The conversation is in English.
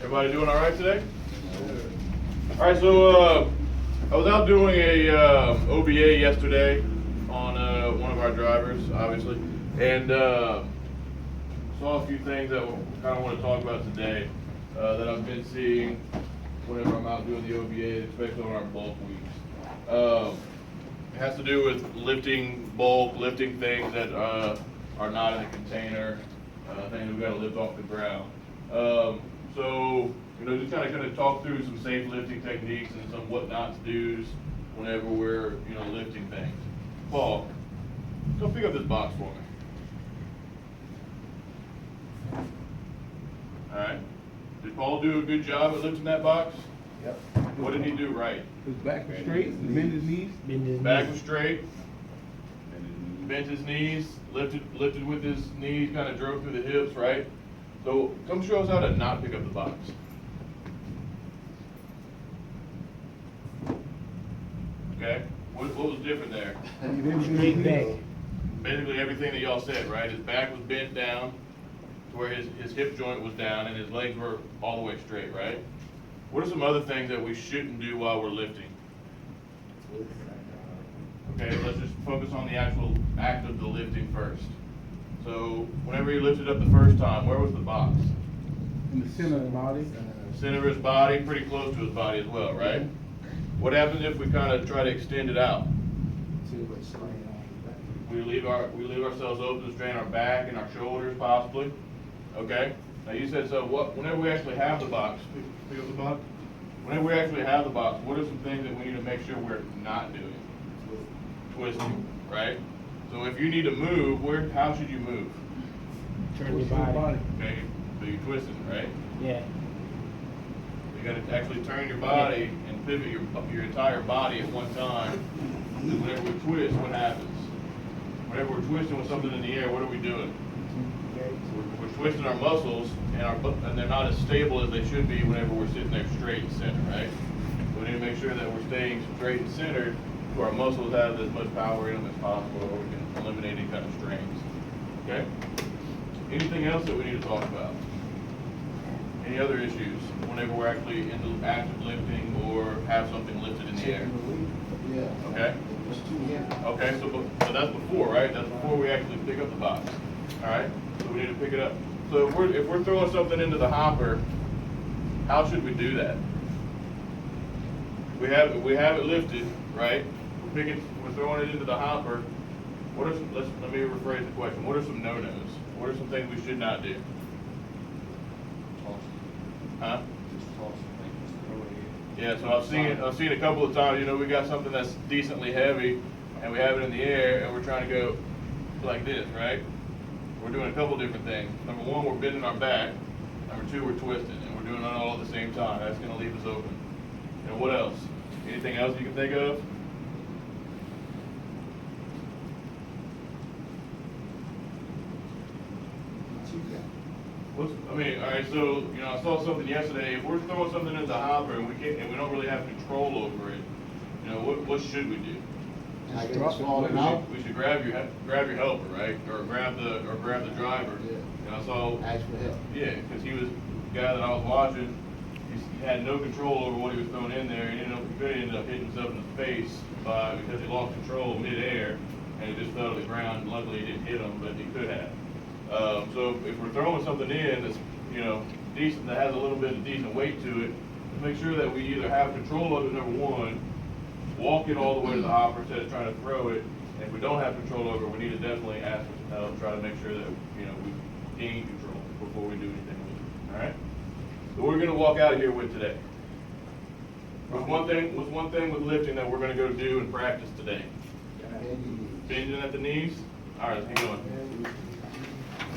Everybody doing all right today? All right, so I was out doing a OBA yesterday on one of our drivers, obviously, and saw a few things that I kind of want to talk about today that I've been seeing whenever I'm out doing the OBA, especially on our bulk weeks. It has to do with lifting bulk, lifting things that are not in a container, things we've got to lift off the ground. So, just kind of talk through some safe lifting techniques and some what not to do's whenever we're, lifting things. Paul, go pick up this box for me. All right. Did Paul do a good job at lifting that box? Yep. What did he do right? His back was straight, bend his knees. Back was straight, bent his knees, lifted with his knees, kind of drove through the hips, right? So come show us how to not pick up the box. Okay, what was different there? Straight back. Basically everything that y'all said, right? His back was bent down to where his hip joint was down and his legs were all the way straight, right? What are some other things that we shouldn't do while we're lifting? Okay, let's just focus on the actual act of the lifting first. So whenever he lifted up the first time, where was the box? In the center of the body. Center of his body, pretty close to his body as well, right? What happens if we kind of try to extend it out? We leave ourselves open to strain our back and our shoulders possibly. Okay? Now you said, so whenever we actually have the box, pick up the box. Whenever we actually have the box, what are some things that we need to make sure we're not doing? Twisting, right? So if you need to move, how should you move? Turn your body. Okay, so you're twisting, right? Yeah. You got to actually turn your body and pivot your entire body at one time. Whenever we twist, what happens? Whenever we're twisting with something in the air, what are we doing? We're twisting our muscles, and they're not as stable as they should be whenever we're sitting there straight and centered, right? So we need to make sure that we're staying straight and centered so our muscles have as much power in them as possible, or we can eliminate any kind of strains. Okay? Anything else that we need to talk about? Any other issues whenever we're actually in the act of lifting or have something lifted in the air? Yeah. Okay? Okay, so that's before, right? That's before we actually pick up the box. All right? So we need to pick it up. So if we're throwing something into the hopper, how should we do that? We have it lifted, right? We're throwing it into the hopper. Let me rephrase the question. What are some no-nos? What are some things we should not do? Huh? Yeah, so I've seen a couple of times, we got something that's decently heavy and we have it in the air and we're trying to go like this, right? We're doing a couple different things. Number one, we're bending our back. Number two, we're twisting, and we're doing it all at the same time. That's going to leave us open. And what else? Anything else you can think of? All right, so, I saw something yesterday. If we're throwing something in the hopper and we don't really have control over it, what should we do? We should grab your helper, right? Or grab the driver. Yeah. And I saw. Ask for help. Yeah, because he was the guy that I was watching. He had no control over what he was throwing in there, and he could end up hitting himself in the face because he lost control midair, and it just fell to the ground. Luckily, it didn't hit him, but he could have. So if we're throwing something in that's decent, that has a little bit of decent weight to it, make sure that we either have control of it. Number one, walk it all the way to the hopper instead of trying to throw it. And if we don't have control over it, we need to definitely ask for some help. Try to make sure that we gain control before we do anything with it. All right. So we're going to walk out of here with today. What's one thing with lifting that we're going to go do and practice today? Bending at the knees. All right, let's keep going.